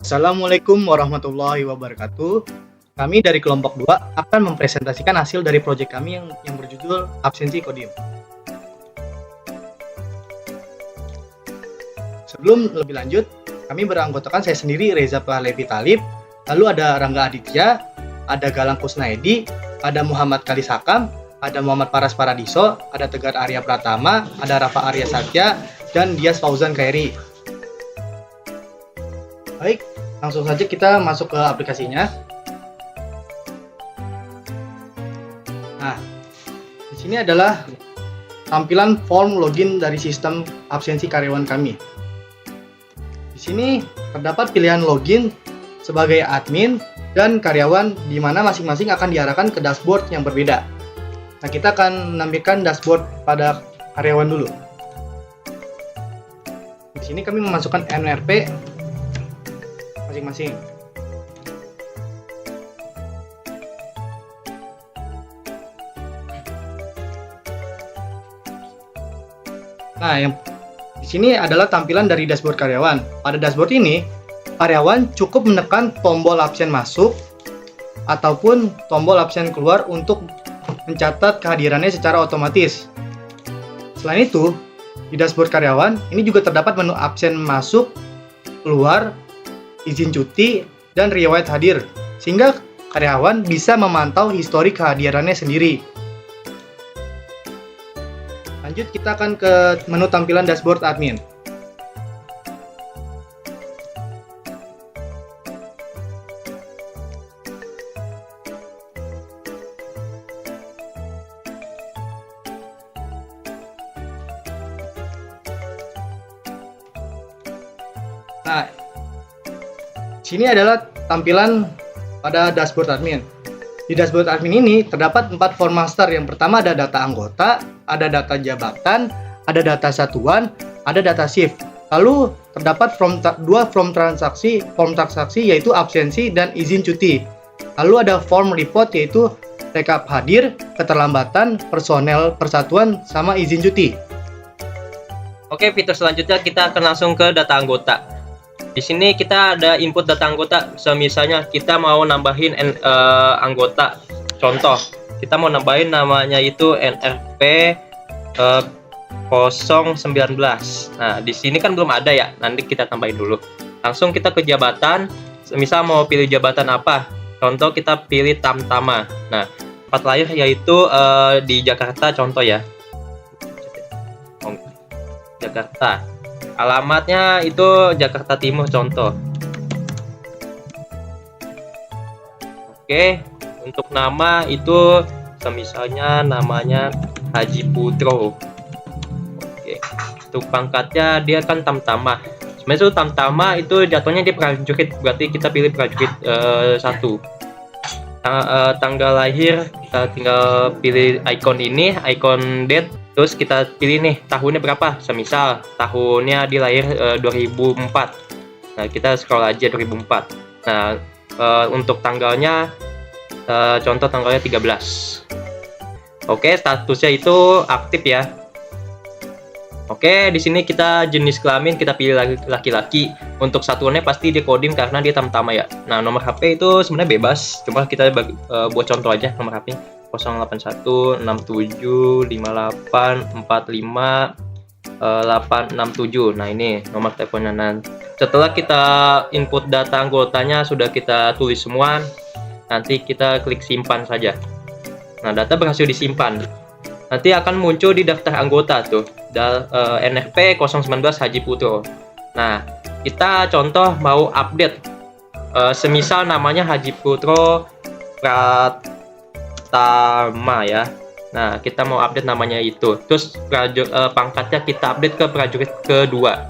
Assalamualaikum warahmatullahi wabarakatuh. Kami dari kelompok 2 akan mempresentasikan hasil dari proyek kami yang berjudul Absensi Kodim. Sebelum lebih lanjut, kami beranggotakan saya sendiri Reza Pahlavi Talib, lalu ada Rangga Aditya, ada Galang Kusnaedi, ada Muhammad Kalisakam, ada Muhammad Paras Paradiso, ada Tegar Arya Pratama, ada Rafa Arya Satya, dan Dias Fauzan Khairi. Baik, langsung saja kita masuk ke aplikasinya. Nah, di sini adalah tampilan form login dari sistem absensi karyawan kami. Di sini terdapat pilihan login sebagai admin dan karyawan, di mana masing-masing akan diarahkan ke dashboard yang berbeda. Nah, kita akan menampilkan dashboard pada karyawan dulu. Di sini kami memasukkan NRP masing-masing. Nah, yang di sini adalah tampilan dari dashboard karyawan. Pada dashboard ini, karyawan cukup menekan tombol absen masuk ataupun tombol absen keluar untuk mencatat kehadirannya secara otomatis. Selain itu, di dashboard karyawan ini juga terdapat menu absen masuk, keluar, izin cuti, dan riwayat hadir, sehingga karyawan bisa memantau histori kehadirannya sendiri. Lanjut, kita akan ke menu tampilan dashboard admin. Nah, sini adalah tampilan pada dashboard admin. Di dashboard admin ini terdapat 4 form master. Yang pertama ada data anggota, ada data jabatan, ada data satuan, ada data shift. Lalu terdapat dua form transaksi yaitu absensi dan izin cuti. Lalu ada form report yaitu rekap hadir, keterlambatan, personel persatuan, sama izin cuti. Oke, fitur selanjutnya kita akan langsung ke data anggota. Di sini kita ada input data anggota. Misalnya kita mau nambahin anggota. Contoh, kita mau nambahin namanya itu NRP 019. Nah, di sini kan belum ada ya. Nanti kita tambahin dulu. Langsung kita ke jabatan. Misal mau pilih jabatan apa? Contoh kita pilih Tamtama. Nah, tempat lahir yaitu di Jakarta contoh ya. Jakarta. Alamatnya itu Jakarta Timur contoh. Oke, untuk nama itu misalnya namanya Haji Putro. Oke, untuk pangkatnya dia kan Tamtama. Sebenarnya itu Tamtama itu jatuhnya dia prajurit, berarti kita pilih prajurit 1. Tanggal lahir kita tinggal pilih icon ini, icon date. Terus kita pilih nih tahunnya berapa, semisal tahunnya di lahir 2004. Nah, kita scroll aja 2004. Nah, untuk tanggalnya contoh tanggalnya 13. Oke, statusnya itu aktif ya. Oke, di sini kita jenis kelamin kita pilih laki-laki. Untuk satuannya pasti di Kodim karena dia Tamtama ya. Nah, nomor HP itu sebenarnya bebas, cuma kita buat contoh aja nomor HP 081 67 58 45 867. Nah, ini nomor teleponnya. Setelah kita input data anggotanya sudah kita tulis semua, nanti kita klik simpan saja. Nah, data berhasil disimpan. Nanti akan muncul di daftar anggota tuh, NRP 019 Haji Putro. Nah, kita contoh mau update, semisal namanya Haji Putro Pratama ya. Nah, kita mau update namanya itu. Terus pangkatnya kita update ke prajurit kedua.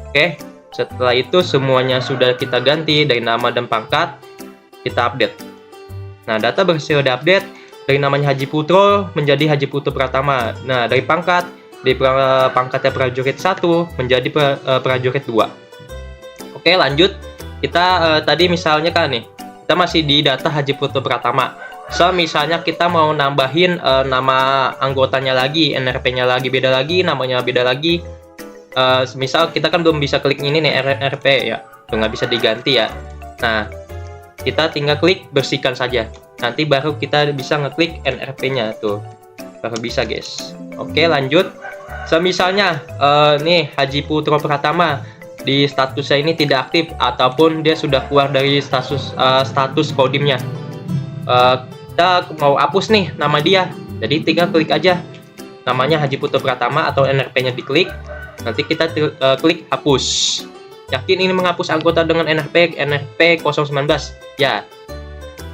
Oke, setelah itu semuanya sudah kita ganti dari nama dan pangkat, kita update. Nah, data berhasil diupdate dari namanya Haji Putro menjadi Haji Putro Pratama. Nah, dari pangkatnya prajurit 1 menjadi prajurit 2. Oke, lanjut. Kita tadi misalnya kan nih, kita masih di data Haji Putro Pratama. Misalnya kita mau nambahin nama anggotanya lagi, NRP-nya lagi namanya beda lagi. Misal kita kan belum bisa klik ini nih RP ya. tuh nggak bisa diganti ya. Nah, kita tinggal klik bersihkan saja, nanti baru kita bisa ngeklik NRP-nya tuh, baru bisa guys. Oke, lanjut. Semisalnya nih Haji Putro Pratama di statusnya ini tidak aktif ataupun dia sudah keluar dari status Kodimnya, kita mau hapus nih nama dia, jadi tinggal klik aja namanya Haji Putro Pratama atau NRP-nya diklik, nanti kita klik hapus. Yakin ini menghapus anggota dengan NRP 019? Ya,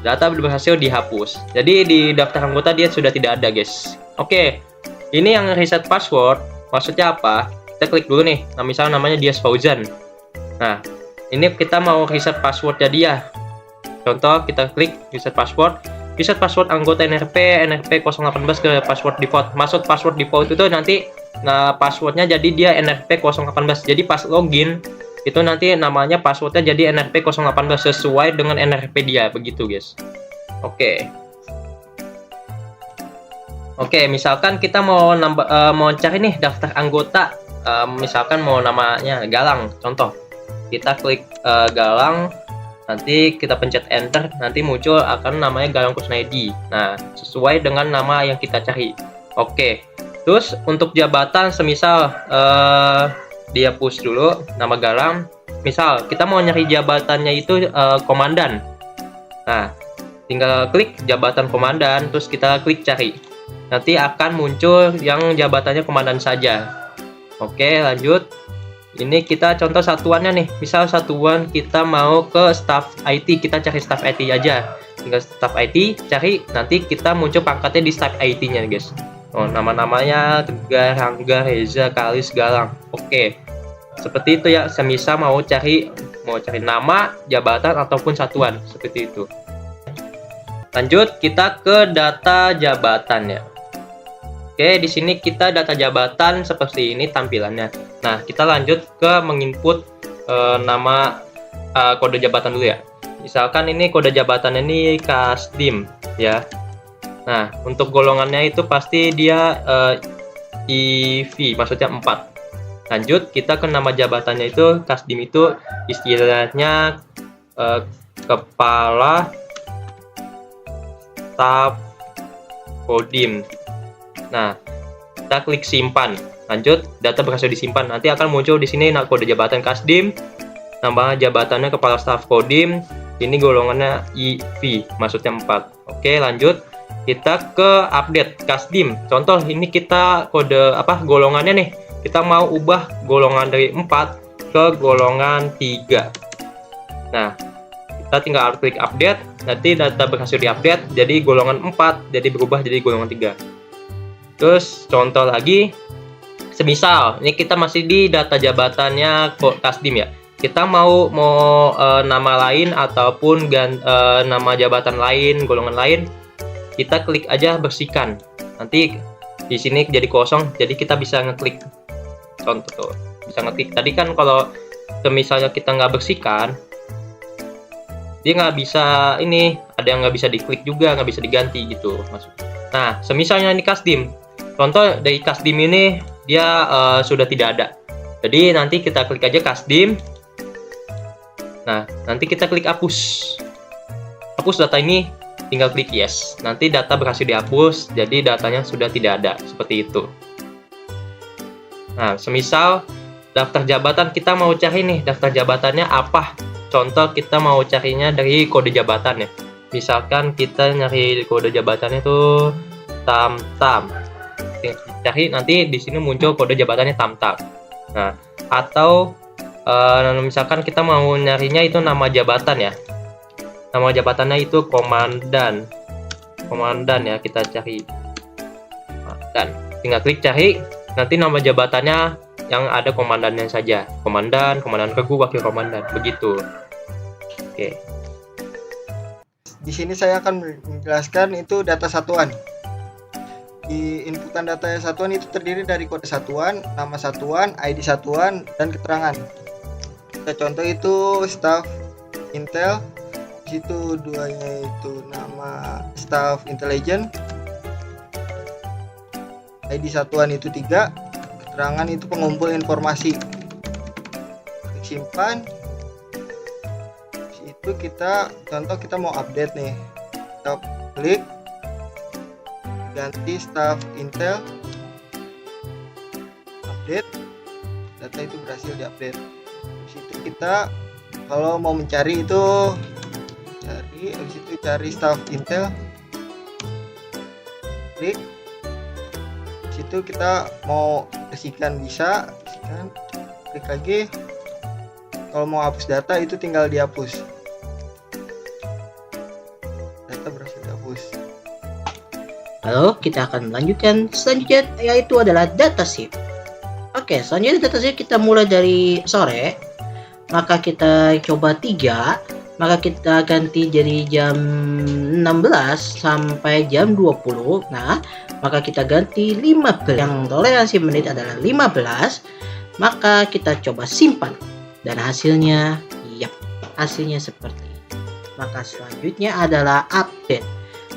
data berhasil dihapus. Jadi di daftar anggota dia sudah tidak ada guys. Oke, ini yang reset password maksudnya apa? Kita klik dulu nih, nah misalnya namanya Dias Fauzan. Nah, ini kita mau reset passwordnya dia. Contoh, kita klik reset password anggota NRP 018 ke password default. Maksud password default itu nanti passwordnya jadi dia NRP 018. Jadi pas login itu nanti namanya passwordnya jadi NRP 018 sesuai dengan NRP dia, begitu guys. Oke, misalkan kita mau mau cari nih daftar anggota, misalkan mau namanya Galang, contoh. Kita klik Galang, nanti kita pencet enter, nanti muncul akan namanya Galang Kusnaedi. Nah, sesuai dengan nama yang kita cari. Oke. Terus untuk jabatan semisal dia push dulu nama Galang. Misal kita mau nyari jabatannya itu komandan. Nah, tinggal klik jabatan komandan, terus kita klik cari. Nanti akan muncul yang jabatannya komandan saja. Oke, lanjut. Ini kita contoh satuannya nih. Misal satuan kita mau ke staff IT, kita cari staff IT aja. Tinggal staff IT, cari, nanti kita muncul pangkatnya di staff IT-nya, guys. Oh, nama-namanya Tegar, Rangga, Reza, Kalis, Galang. Oke. Seperti itu ya, semisal mau cari nama, jabatan ataupun satuan, seperti itu. Lanjut, kita ke data jabatan ya. Oke, di sini kita data jabatan seperti ini tampilannya. Nah, kita lanjut ke menginput nama kode jabatan dulu ya. Misalkan ini kode jabatan ini Kasdim ya. Nah, untuk golongannya itu pasti dia IV, maksudnya 4. Lanjut, kita ke nama jabatannya itu Kasdim itu istilahnya kepala staf Kodim. Nah, kita klik simpan. Lanjut, data berhasil disimpan. Nanti akan muncul di sini kode jabatan Kasdim, nama jabatannya kepala staf Kodim. Ini golongannya IV, maksudnya 4. Oke, lanjut. Kita ke update Kasdim. Contoh ini kita kode golongannya nih. Kita mau ubah golongan dari 4 ke golongan 3. Nah, kita tinggal klik update. Nanti data berhasil diupdate. Jadi golongan 4 jadi berubah jadi golongan 3. Terus contoh lagi, semisal ini kita masih di data jabatannya Kasdim ya. Kita mau nama lain ataupun nama jabatan lain, golongan lain, kita klik aja bersihkan. Nanti di sini jadi kosong, jadi kita bisa ngeklik. Contoh, bisa ngeklik. Tadi kan kalau misalnya kita nggak bersihkan, dia nggak bisa ada yang nggak bisa diklik juga, nggak bisa diganti gitu maksudnya. Nah, semisalnya ini Kasdim. Contoh dari Kasdim ini dia sudah tidak ada. Jadi nanti kita klik aja Kasdim. Nah, nanti kita klik hapus. Hapus data ini, tinggal klik yes. Nanti data berhasil dihapus, jadi datanya sudah tidak ada. Seperti itu. Nah, semisal daftar jabatan kita mau cari nih, daftar jabatannya apa? Contoh kita mau carinya dari kode jabatan ya. Misalkan kita nyari kode jabatannya itu Tamtam. Cari, nanti di sini muncul kode jabatannya Tamtam. Nah, atau misalkan kita mau nyarinya itu nama jabatan ya. Nama jabatannya itu komandan. Komandan ya, kita cari. Dan tinggal klik cari, nanti nama jabatannya yang ada komandannya saja. Komandan, komandan regu, wakil komandan, begitu. Oke. Di sini saya akan menjelaskan itu data satuan. Di inputan data satuan itu terdiri dari kode satuan, nama satuan, ID satuan, dan keterangan. Kita contoh itu staff Intel. Di situ duanya itu nama staff intelligence. ID satuan itu 3, keterangan itu pengumpul informasi. Klik simpan. itu kita contoh kita mau update nih, kita klik ganti staff Intel, update, data itu berhasil diupdate. Di situ kita kalau mau mencari itu habis itu cari staff Intel, klik. Di situ kita mau bersihkan bisa, bersihkan, klik lagi. Kalau mau hapus data itu tinggal dihapus. Data berhasil dihapus. Lalu kita akan melanjutkan selanjutnya, yaitu adalah datasheet. Oke, selanjutnya datasheet kita mulai dari sore. Maka kita coba 3, maka kita ganti jadi jam 16 sampai jam 20. Nah, maka kita ganti 15. Yang toleransi menit adalah 15. Maka kita coba simpan. Dan hasilnya, hasilnya seperti ini. Maka selanjutnya adalah update.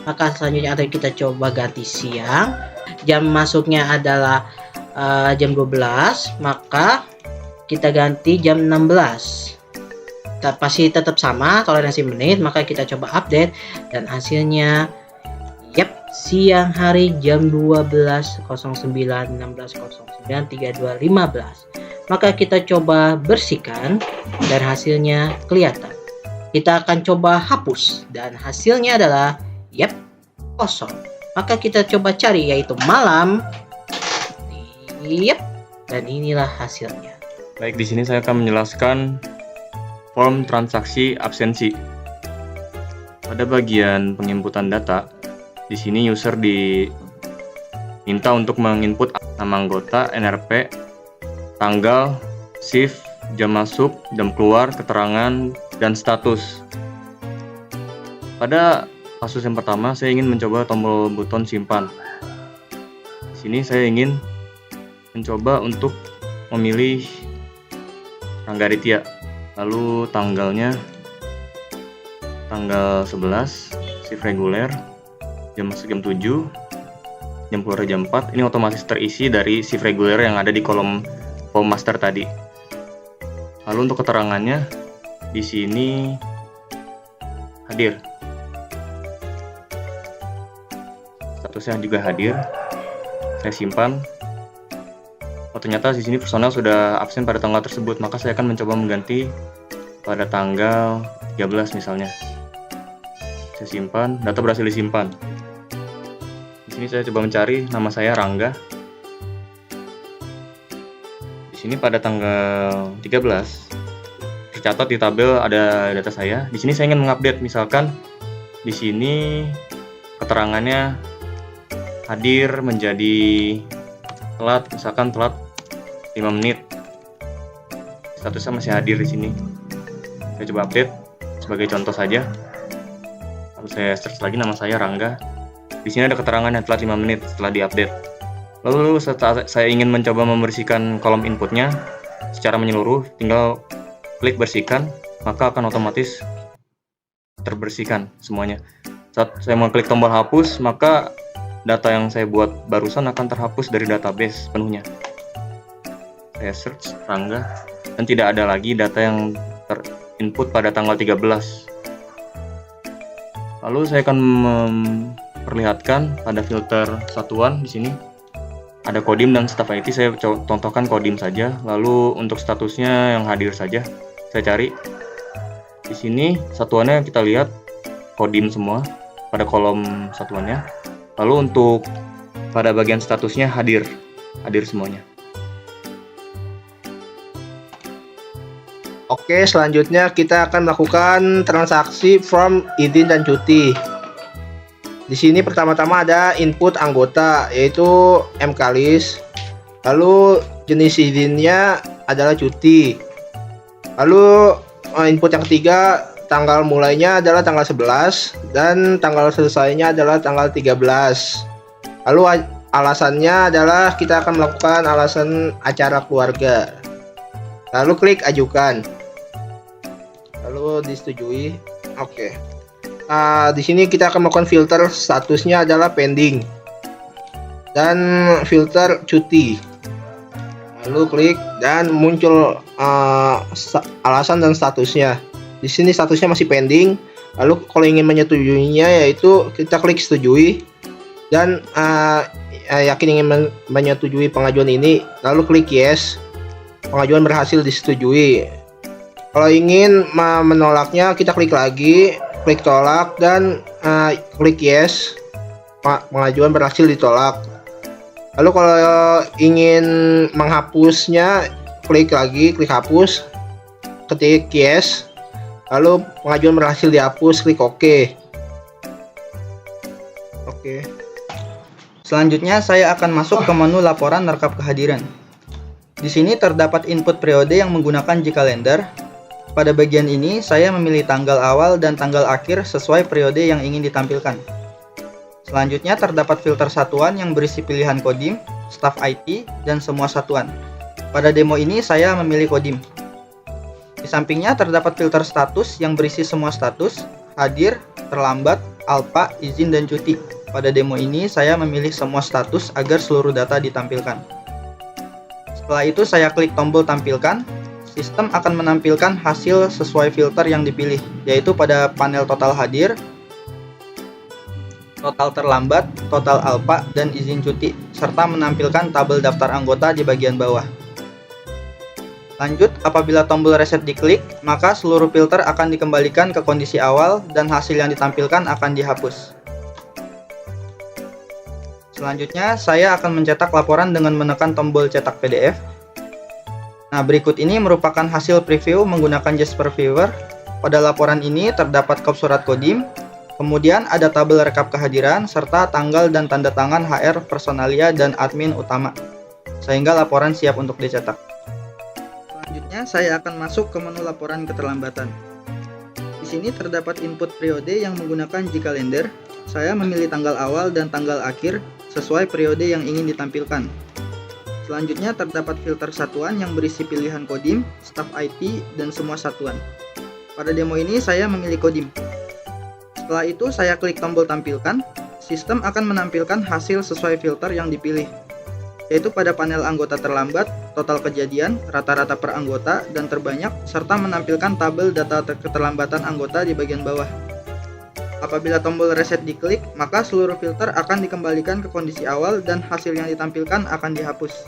Maka selanjutnya ada kita coba ganti siang. Jam masuknya adalah jam 12. Maka kita ganti jam 16. Pasti tetap sama toleransi menit. Maka kita coba update. Dan hasilnya, siang hari jam 12.09, 16.09, 32, 15. Maka kita coba bersihkan dan hasilnya kelihatan. Kita akan coba hapus dan hasilnya adalah kosong. Maka kita coba cari yaitu malam. Dan inilah hasilnya. Baik, di sini saya akan menjelaskan form transaksi absensi. Pada bagian penginputan data, di sini user diminta untuk menginput nama anggota, NRP, tanggal, shift, jam masuk, jam keluar, keterangan, dan status. Pada kasus yang pertama, saya ingin mencoba tombol buton simpan. Di sini saya ingin mencoba untuk memilih Rangga Aditya. Lalu tanggalnya tanggal 11, shift reguler, jam masuk jam 7, jam keluar jam 4. Ini otomatis terisi dari shift reguler yang ada di kolom form master tadi. Lalu untuk keterangannya di sini hadir. Statusnya juga hadir. Saya simpan. Oh, ternyata di sini personel sudah absen pada tanggal tersebut, maka saya akan mencoba mengganti pada tanggal 13 misalnya. Saya simpan, data berhasil disimpan. Di sini saya coba mencari nama saya Rangga. Di sini pada tanggal 13 tercatat di tabel ada data saya. Di sini saya ingin mengupdate, misalkan di sini keterangannya hadir menjadi telat, misalkan telat 5 menit. Statusnya masih hadir di sini. Saya coba update sebagai contoh saja. Lalu saya search lagi nama saya Rangga. Di sini ada keterangan yang telat 5 menit setelah diupdate. Lalu setelah saya ingin mencoba membersihkan kolom inputnya secara menyeluruh, tinggal klik bersihkan, maka akan otomatis terbersihkan semuanya. Saat saya mengklik tombol hapus, maka data yang saya buat barusan akan terhapus dari database penuhnya. Saya search Rangga dan tidak ada lagi data yang terinput pada tanggal 13. Lalu saya akan memperlihatkan pada filter satuan di sini. Ada Kodim dan staf IT, saya contohkan Kodim saja. Lalu untuk statusnya yang hadir saja, saya cari. Di sini satuannya kita lihat Kodim semua pada kolom satuannya. Lalu untuk pada bagian statusnya hadir semuanya. Oke, selanjutnya kita akan melakukan transaksi from izin dan cuti. Di sini pertama-tama ada input anggota yaitu mKalis. Lalu jenis izinnya adalah cuti. Lalu input yang ketiga, tanggal mulainya adalah tanggal 11 dan tanggal selesainya adalah tanggal 13. Lalu alasannya adalah kita akan melakukan alasan acara keluarga. Lalu klik ajukan. Lalu disetujui. Oke. Di sini kita akan melakukan filter, statusnya adalah pending dan filter cuti. Lalu klik dan muncul alasan dan statusnya. Di sini statusnya masih pending. Lalu kalau ingin menyetujuinya yaitu kita klik setujui dan yakin ingin menyetujui pengajuan ini, lalu klik yes. Pengajuan berhasil disetujui. Kalau ingin menolaknya, kita klik lagi, klik tolak dan klik yes. Pengajuan berhasil ditolak. Lalu kalau ingin menghapusnya, klik lagi, klik hapus, ketik yes. Lalu pengajuan berhasil dihapus, klik OK. Oke. Selanjutnya saya akan masuk ke menu laporan rekap kehadiran. Di sini terdapat input periode yang menggunakan Gkalender. Pada bagian ini saya memilih tanggal awal dan tanggal akhir sesuai periode yang ingin ditampilkan. Selanjutnya terdapat filter satuan yang berisi pilihan Kodim, staf IT, dan semua satuan. Pada demo ini saya memilih Kodim. Di sampingnya terdapat filter status yang berisi semua status, hadir, terlambat, alpha, izin, dan cuti. Pada demo ini saya memilih semua status agar seluruh data ditampilkan. Setelah itu saya klik tombol tampilkan. Sistem akan menampilkan hasil sesuai filter yang dipilih, yaitu pada panel total hadir, total terlambat, total alpha, dan izin cuti, serta menampilkan tabel daftar anggota di bagian bawah. Lanjut, apabila tombol reset diklik, maka seluruh filter akan dikembalikan ke kondisi awal dan hasil yang ditampilkan akan dihapus. Selanjutnya, saya akan mencetak laporan dengan menekan tombol cetak PDF. Nah, berikut ini merupakan hasil preview menggunakan Jasper Viewer. Pada laporan ini terdapat kop surat Kodim, kemudian ada tabel rekap kehadiran, serta tanggal dan tanda tangan HR, personalia, dan admin utama. Sehingga laporan siap untuk dicetak. Selanjutnya, saya akan masuk ke menu laporan keterlambatan. Di sini terdapat input periode yang menggunakan Gkalender. Saya memilih tanggal awal dan tanggal akhir sesuai periode yang ingin ditampilkan. Selanjutnya terdapat filter satuan yang berisi pilihan Kodim, staf IT, dan semua satuan. Pada demo ini saya memilih Kodim. Setelah itu saya klik tombol tampilkan. Sistem akan menampilkan hasil sesuai filter yang dipilih, yaitu pada panel anggota terlambat, total kejadian, rata-rata per anggota, dan terbanyak, serta menampilkan tabel data keterlambatan anggota di bagian bawah. Apabila tombol reset diklik, maka seluruh filter akan dikembalikan ke kondisi awal dan hasil yang ditampilkan akan dihapus.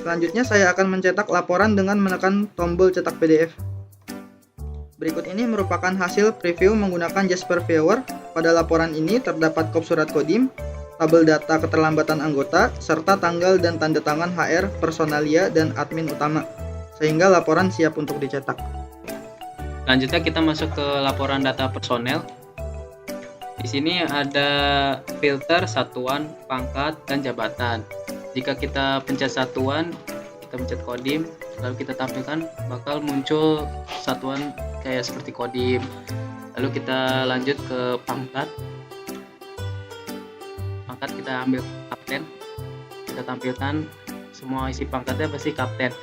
Selanjutnya saya akan mencetak laporan dengan menekan tombol cetak PDF. Berikut ini merupakan hasil preview menggunakan Jasper Viewer. Pada laporan ini terdapat kop surat Kodim, tabel data keterlambatan anggota, serta tanggal dan tanda tangan HR, personalia, dan admin utama, sehingga laporan siap untuk dicetak. Selanjutnya kita masuk ke laporan data personel. Di sini ada filter satuan, pangkat, dan jabatan. Jika kita pencet satuan, kita pencet Kodim, lalu kita tampilkan, bakal muncul satuan kayak seperti Kodim. Lalu kita lanjut ke pangkat. Pangkat kita ambil kapten. Kita tampilkan semua isi pangkatnya pasti kapten.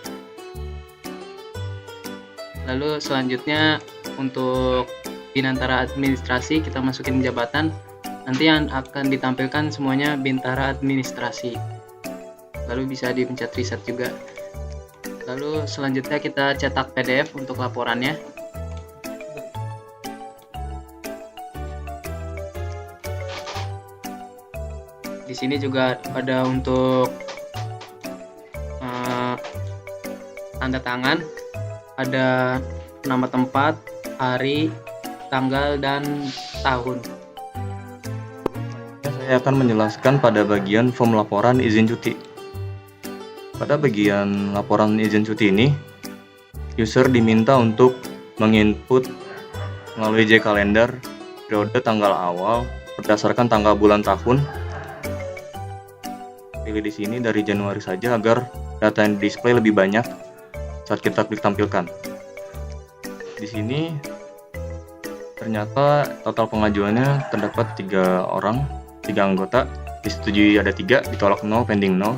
Lalu selanjutnya untuk Bintara administrasi kita masukin jabatan. Nanti yang akan ditampilkan semuanya Bintara administrasi. Lalu bisa dipencet reset juga. Lalu selanjutnya kita cetak PDF untuk laporannya. Di sini juga ada untuk tanda tangan. Ada nama tempat, hari, tanggal, dan tahun. Saya akan menjelaskan pada bagian form laporan izin cuti. Pada bagian laporan izin cuti ini, user diminta untuk menginput melalui Gkalender periode tanggal awal berdasarkan tanggal bulan tahun. Pilih di sini dari Januari saja agar data yang display lebih banyak saat kita klik tampilkan. Di sini ternyata total pengajuannya terdapat 3 anggota, disetujui ada 3, ditolak 0, pending 0.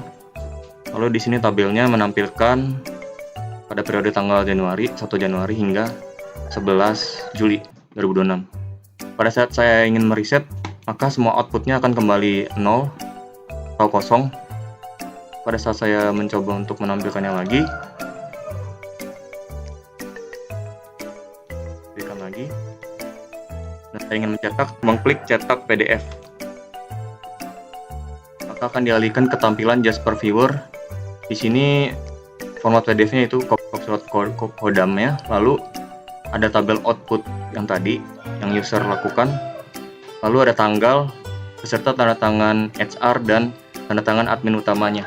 Lalu di sini tabelnya menampilkan pada periode tanggal 1 Januari hingga 11 Juli 2026. Pada saat saya ingin mereset, maka semua outputnya akan kembali 0 atau kosong. Pada saat saya mencoba untuk menampilkannya lagi, tampilkan lagi. Nah, saya ingin mencetak, mengklik cetak PDF. Maka akan dialihkan ke tampilan Jasper Viewer. Di sini format PDF-nya itu surat kodamnya, lalu ada tabel output yang tadi yang user lakukan, lalu ada tanggal beserta tanda tangan HR dan tanda tangan admin utamanya.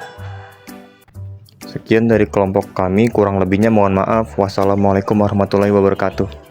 Sekian dari kelompok kami, kurang lebihnya mohon maaf. Wassalamualaikum warahmatullahi wabarakatuh.